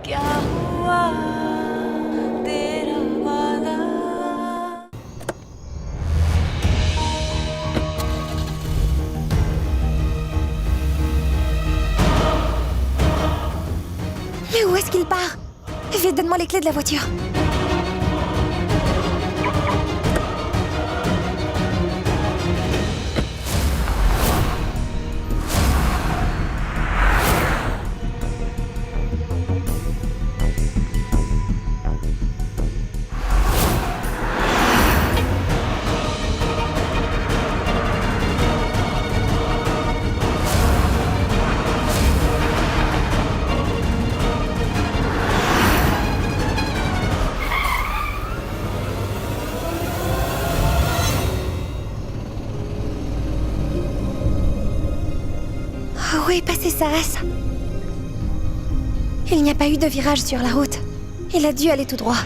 क्या हुआ तेरा वादा Mais où est-ce qu'il part? Vite, donne-moi les clés de la voiture. Où est passé Saas? Il n'y a pas eu de virage sur la route. Il a dû aller tout droit.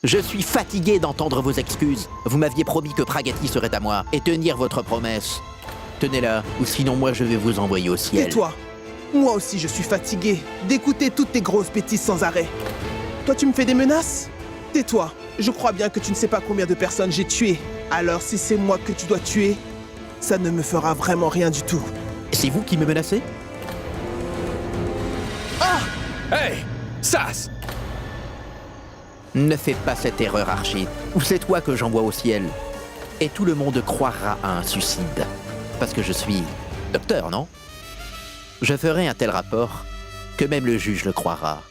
Je suis fatigué d'entendre vos excuses. Vous m'aviez promis que Pragati serait à moi, et tenir votre promesse. Tenez-la, ou sinon moi je vais vous envoyer au ciel. Tais-toi. Moi aussi je suis fatigué d'écouter toutes tes grosses bêtises sans arrêt. Toi tu me fais des menaces? Tais-toi. Je crois bien que tu ne sais pas combien de personnes j'ai tuées. Alors si c'est moi que tu dois tuer, ça ne me fera vraiment rien du tout. C'est vous qui me menacez? Hey! Saas! Ne fais pas cette erreur, Archie. Ou c'est toi que j'envoie au ciel. Et tout le monde croira à un suicide. Parce que je suis docteur, non? Je ferai un tel rapport que même le juge le croira.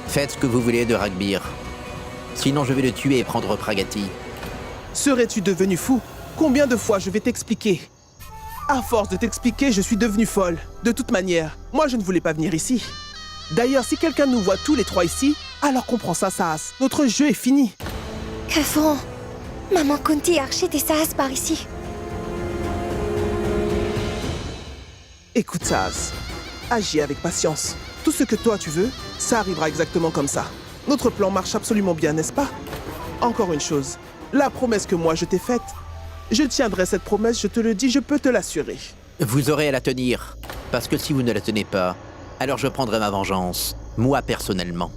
Faites ce que vous voulez de Ragbir. Sinon je vais le tuer et prendre Pragati. Serais-tu devenu fou? Combien de fois je vais t'expliquer? À force de t'expliquer, je suis devenue folle. De toute manière, moi je ne voulais pas venir ici. D'ailleurs, si quelqu'un nous voit tous les trois ici, alors comprends ça, Saas. Notre jeu est fini. Que font Maman Kunti, Archit et Saas par ici? Écoute, Saas. Agis avec patience. Tout ce que toi tu veux, ça arrivera exactement comme ça. Notre plan marche absolument bien, n'est-ce pas? Encore une chose. La promesse que moi je t'ai faite, je tiendrai cette promesse, je te le dis, je peux te l'assurer. Vous aurez à la tenir. Parce que si vous ne la tenez pas, alors je prendrai ma vengeance. Moi personnellement.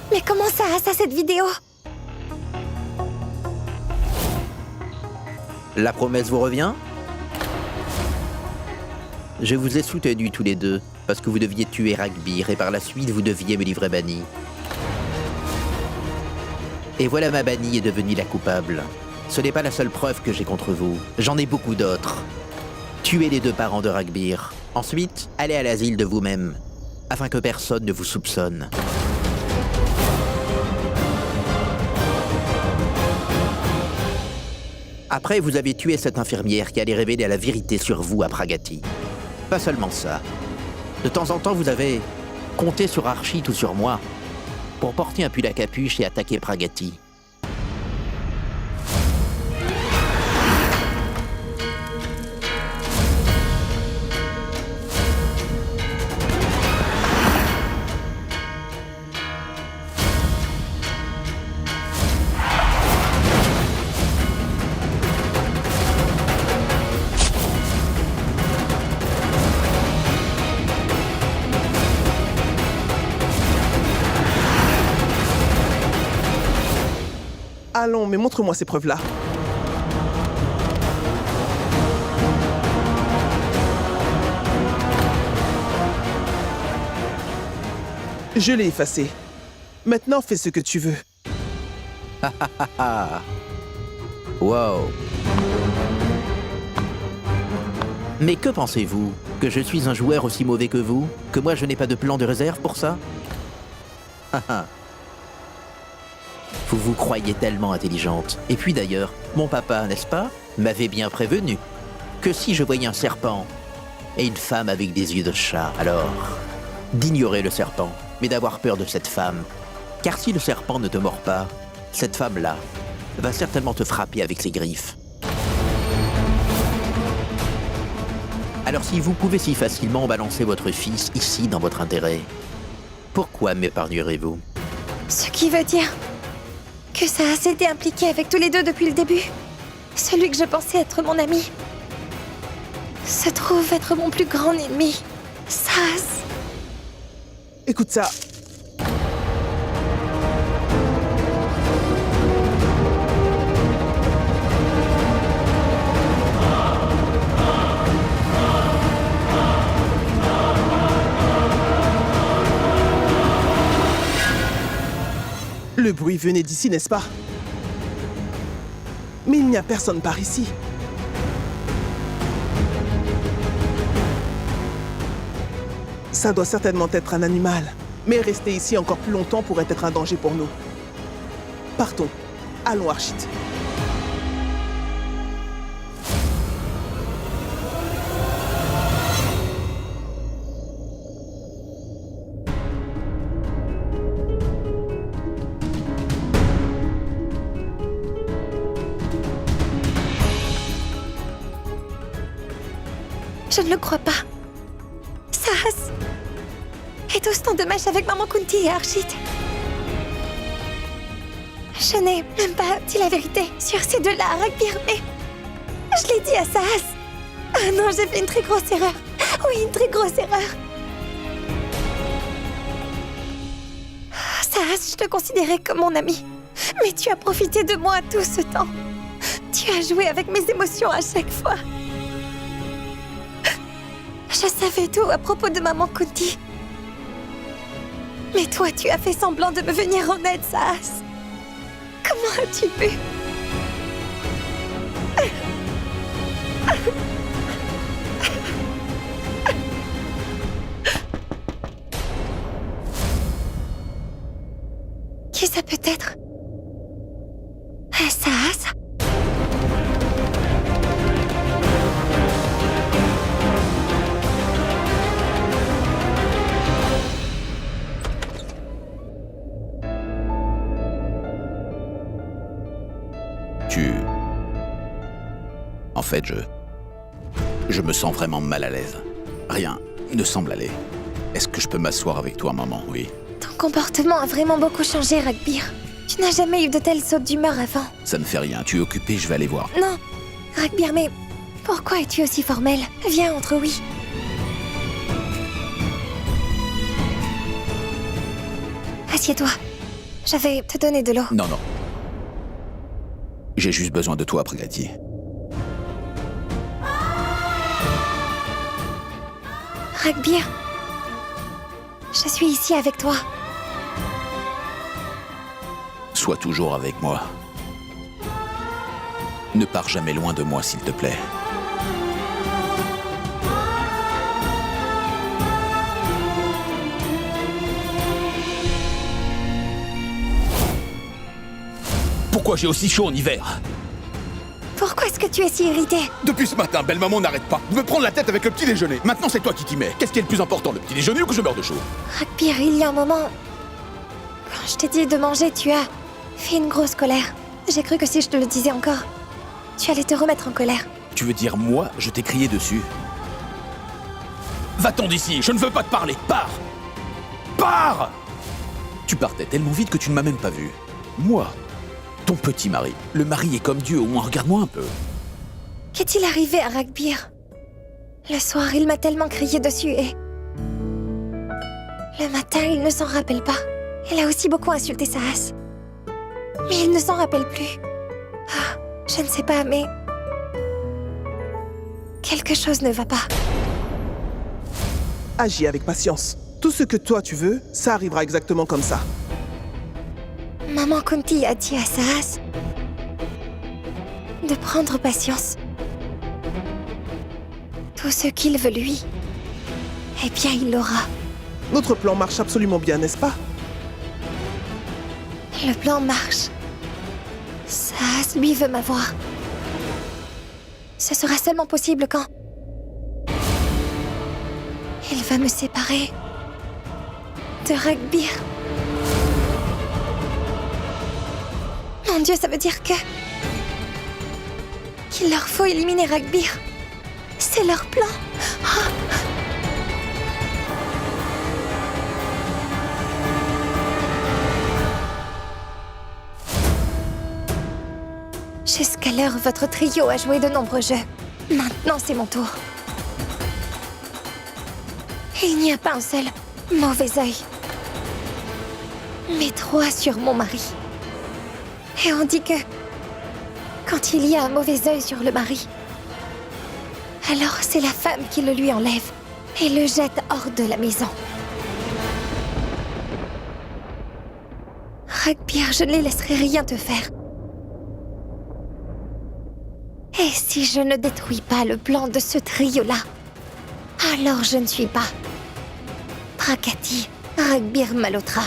Mais comment Saas a cette vidéo? La promesse vous revient? Je vous ai soutenus tous les deux, parce que vous deviez tuer Ragbir, et par la suite vous deviez me livrer Bani. Et voilà, ma Bani est devenue la coupable. Ce n'est pas la seule preuve que j'ai contre vous. J'en ai beaucoup d'autres. Tuez les deux parents de Ragbir. Ensuite, allez à l'asile de vous-même, afin que personne ne vous soupçonne. Après, vous avez tué cette infirmière qui allait révéler la vérité sur vous à Pragati. Pas seulement ça. De temps en temps, vous avez compté sur Archit ou sur moi pour porter un pull à capuche et attaquer Pragati. Allons, mais montre-moi ces preuves-là. Je l'ai effacé. Maintenant, fais ce que tu veux. Ah. Wow. Mais que pensez-vous? Que je suis un joueur aussi mauvais que vous? Que moi je n'ai pas de plan de réserve pour ça? Vous vous croyez tellement intelligente. Et puis d'ailleurs, mon papa, n'est-ce pas, m'avait bien prévenu que si je voyais un serpent et une femme avec des yeux de chat, alors d'ignorer le serpent, mais d'avoir peur de cette femme. Car si le serpent ne te mord pas, cette femme-là va certainement te frapper avec ses griffes. Alors si vous pouvez si facilement balancer votre fils ici dans votre intérêt, pourquoi m'épargnerez-vous? Ce qui veut dire que ça a été impliqué avec tous les deux depuis le début. Celui que je pensais être mon ami se trouve être mon plus grand ennemi. Sas. Écoute ça. Le bruit venait d'ici, n'est-ce pas? Mais il n'y a personne par ici. Ça doit certainement être un animal. Mais rester ici encore plus longtemps pourrait être un danger pour nous. Partons. Allons, Archit. Je ne le crois pas. Sas est au stand de match avec Maman Kunti et Archit. Je n'ai même pas dit la vérité sur ces deux-là à Ragbir, mais je l'ai dit à Sas. Ah non, j'ai fait une très grosse erreur. Oui, une très grosse erreur. Sas, je te considérais comme mon ami. Mais tu as profité de moi tout ce temps. Tu as joué avec mes émotions à chaque fois. Je savais tout à propos de Maman Kunti. Mais toi, tu as fait semblant de me venir en aide, Sas. Comment as-tu pu? Qui ça peut être? Sas? En fait, je me sens vraiment mal à l'aise. Rien ne semble aller. Est-ce que je peux m'asseoir avec toi, maman? Oui. Ton comportement a vraiment beaucoup changé, Ragbir. Tu n'as jamais eu de telles sautes d'humeur avant. Ça ne fait rien. Tu es occupé, je vais aller voir. Non, Ragbir, mais pourquoi es-tu aussi formel? Viens, entre oui. Assieds-toi. Je vais te donner de l'eau. Non, non. J'ai juste besoin de toi, Pragati. Ragbir, je suis ici avec toi. Sois toujours avec moi. Ne pars jamais loin de moi, s'il te plaît. Pourquoi j'ai aussi chaud en hiver? Pourquoi est-ce que tu es si irrité? Depuis ce matin, belle maman n'arrête pas de me prendre la tête avec le petit déjeuner. Maintenant, c'est toi qui t'y mets. Qu'est-ce qui est le plus important, le petit déjeuner ou que je meurs de chaud? Ragbir, il y a un moment... Quand je t'ai dit de manger, tu as fait une grosse colère. J'ai cru que si je te le disais encore, tu allais te remettre en colère. Tu veux dire moi, je t'ai crié dessus? Va-t'en d'ici, je ne veux pas te parler. Pars! Pars! Tu partais tellement vite que tu ne m'as même pas vu. Moi, ton petit mari. Le mari est comme Dieu, au moins regarde-moi un peu. Qu'est-il arrivé à Ragbir? Le soir, il m'a tellement crié dessus et... Le matin, il ne s'en rappelle pas. Il a aussi beaucoup insulté Sas. Mais il ne s'en rappelle plus. Ah, je ne sais pas, mais... Quelque chose ne va pas. Agis avec patience. Tout ce que toi tu veux, ça arrivera exactement comme ça. Maman Kunti a dit à Saas de prendre patience. Tout ce qu'il veut lui, eh bien il l'aura. Notre plan marche absolument bien, n'est-ce pas? Le plan marche. Saas, lui, veut m'avoir. Ce sera seulement possible quand il va me séparer de Ragbir. Mon Dieu, ça veut dire qu'il leur faut éliminer Ragbir. C'est leur plan. Ah. Jusqu'à l'heure, votre trio a joué de nombreux jeux. Maintenant, c'est mon tour. Il n'y a pas un seul mauvais œil, mais 3 sur mon mari. Et on dit que quand il y a un mauvais œil sur le mari, alors c'est la femme qui le lui enlève et le jette hors de la maison. Ragbir, je ne les laisserai rien te faire. Et si je ne détruis pas le plan de ce trio-là, alors je ne suis pas Prakati Ragbir Malotra.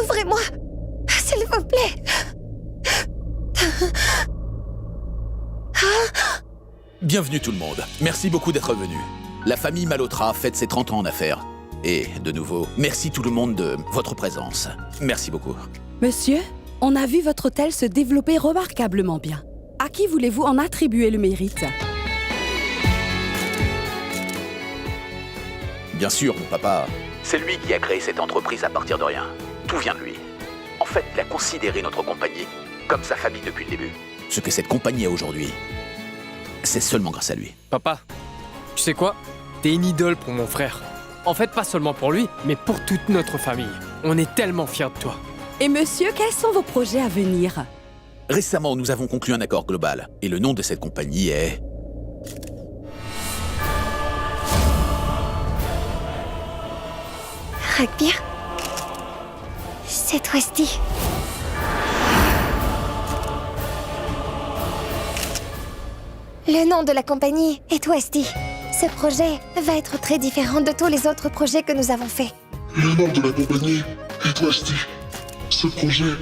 Ouvrez-moi, s'il vous plaît. Bienvenue tout le monde. Merci beaucoup d'être venu. La famille Malotra fête ses 30 ans en affaires. Et, de nouveau, merci tout le monde de votre présence. Merci beaucoup. Monsieur, on a vu votre hôtel se développer remarquablement bien. À qui voulez-vous en attribuer le mérite? Bien sûr, mon papa. C'est lui qui a créé cette entreprise à partir de rien. Tout vient de lui. En fait, il a considéré notre compagnie comme sa famille depuis le début. Ce que cette compagnie a aujourd'hui, c'est seulement grâce à lui. Papa, tu sais quoi? T'es une idole pour mon frère. En fait, pas seulement pour lui, mais pour toute notre famille. On est tellement fiers de toi. Et monsieur, quels sont vos projets à venir? Récemment, nous avons conclu un accord global. Et le nom de cette compagnie est... Ragbir, c'est Twesty. Le nom de la compagnie est Twesty. Ce projet va être très différent de tous les autres projets que nous avons faits. Le nom de la compagnie est Westy. Ce projet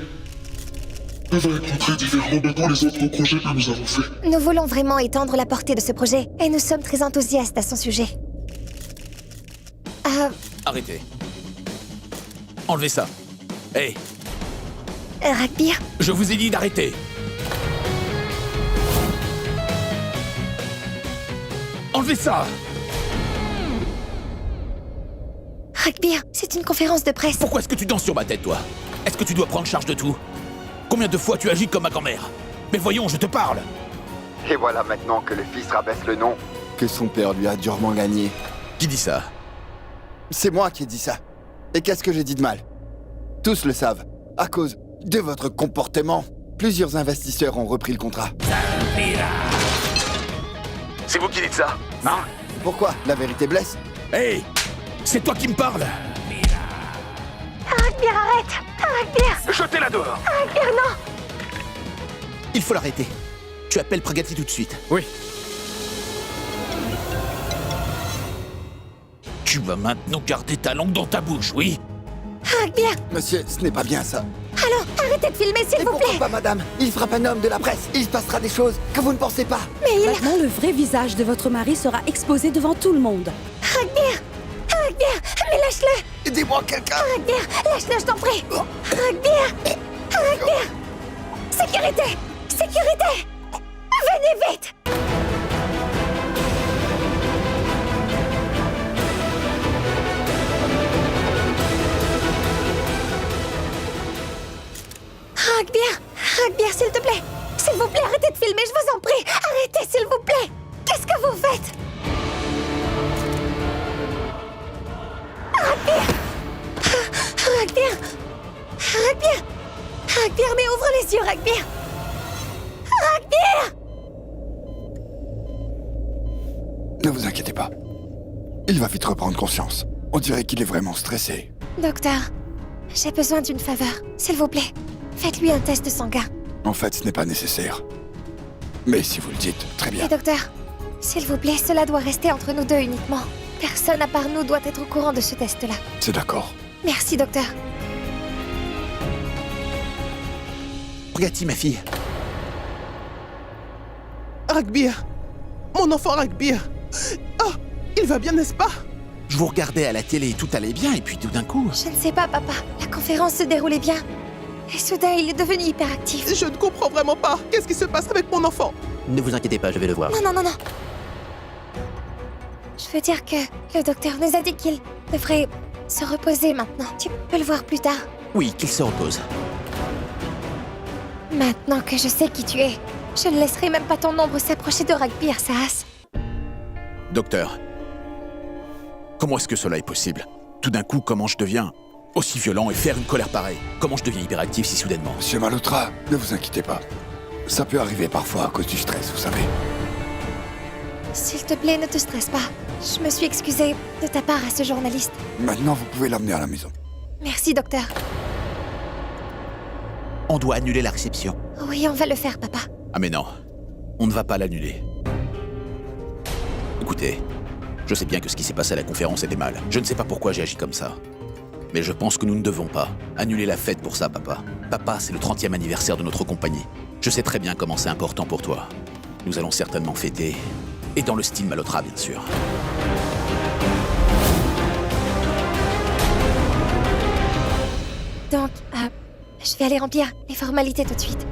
va être très différent de tous les autres projets que nous avons faits. Nous voulons vraiment étendre la portée de ce projet et nous sommes très enthousiastes à son sujet. Arrêtez. Enlevez ça. Hé, Ragbir, je vous ai dit d'arrêter. Enlevez ça. Ragbir, c'est une conférence de presse. Pourquoi est-ce que tu danses sur ma tête, toi? Est-ce que tu dois prendre charge de tout? Combien de fois tu agis comme ma grand-mère? Mais voyons, je te parle. Et voilà maintenant que le fils rabaisse le nom que son père lui a durement gagné. Qui dit ça? C'est moi qui ai dit ça. Et qu'est-ce que j'ai dit de mal? Tous le savent. À cause de votre comportement, plusieurs investisseurs ont repris le contrat. C'est vous qui dites ça? Hein? Pourquoi? La vérité blesse? Hé, c'est toi qui me parles. Ragbir, arrête! Ragbir! Jetez-la dehors. Ragbir, non! Il faut l'arrêter. Tu appelles Pragati tout de suite. Oui. Tu vas maintenant garder ta langue dans ta bouche, oui? Ragbir! Monsieur, ce n'est pas bien ça. Allons, arrêtez de filmer, s'il Et vous pourquoi plaît! pas, madame? Il frappe un homme de la presse. Il se passera des choses que vous ne pensez pas. Mais il... Maintenant, le vrai visage de votre mari sera exposé devant tout le monde. Ragbir! Ragbir! Mais lâche-le! Aidez-moi, quelqu'un. Ragbir! Lâche-le, je t'en prie! Ragbir! Ragbir! Sécurité! Sécurité! Venez vite! Ragbir! Ragbir, s'il te plaît! S'il vous plaît, arrêtez de filmer, je vous en prie! Arrêtez, s'il vous plaît! Qu'est-ce que vous faites? Ragbir! Ragbir! Ragbir! Ragbir, mais ouvre les yeux, Ragbir! Ragbir! Ne vous inquiétez pas. Il va vite reprendre conscience. On dirait qu'il est vraiment stressé. Docteur, j'ai besoin d'une faveur. S'il vous plaît, faites-lui un test sanguin. En fait, ce n'est pas nécessaire. Mais si vous le dites, très bien. Et docteur, s'il vous plaît, cela doit rester entre nous deux uniquement. Personne à part nous doit être au courant de ce test-là. C'est d'accord. Merci, docteur. Pragati, ma fille. Ragbir! Mon enfant Ragbir! Ah! Il va bien, n'est-ce pas? Je vous regardais à la télé, tout allait bien, et puis tout d'un coup... Je ne sais pas, papa. La conférence se déroulait bien. Et soudain, il est devenu hyperactif. Je ne comprends vraiment pas. Qu'est-ce qui se passe avec mon enfant? Ne vous inquiétez pas, je vais le voir. Non. Je veux dire que le docteur nous a dit qu'il devrait se reposer maintenant. Tu peux le voir plus tard. Oui, qu'il se repose. Maintenant que je sais qui tu es, je ne laisserai même pas ton ombre s'approcher de Ragbir, Saas. Docteur, comment est-ce que cela est possible? Tout d'un coup, comment je deviens aussi violent et faire une colère pareille? Comment je deviens hyperactif si soudainement? Monsieur Malhotra, ne vous inquiétez pas. Ça peut arriver parfois à cause du stress, vous savez. S'il te plaît, ne te stresse pas. Je me suis excusée de ta part à ce journaliste. Maintenant, vous pouvez l'amener à la maison. Merci, docteur. On doit annuler la réception. Oui, on va le faire, papa. Ah mais non, on ne va pas l'annuler. Écoutez, je sais bien que ce qui s'est passé à la conférence était mal. Je ne sais pas pourquoi j'ai agi comme ça. Mais je pense que nous ne devons pas annuler la fête pour ça, papa. Papa, c'est le 30e anniversaire de notre compagnie. Je sais très bien comment c'est important pour toi. Nous allons certainement fêter. Et dans le style Malhotra, bien sûr. Donc, je vais aller remplir les formalités tout de suite.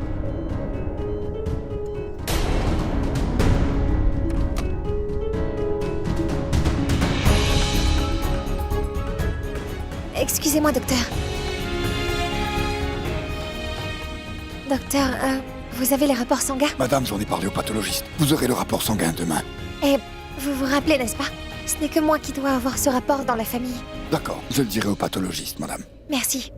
Excusez-moi, docteur. Docteur, vous avez les rapports sanguins? Madame, j'en ai parlé au pathologiste. Vous aurez le rapport sanguin demain. Et vous vous rappelez, n'est-ce pas? Ce n'est que moi qui dois avoir ce rapport dans la famille. D'accord, je le dirai au pathologiste, madame. Merci.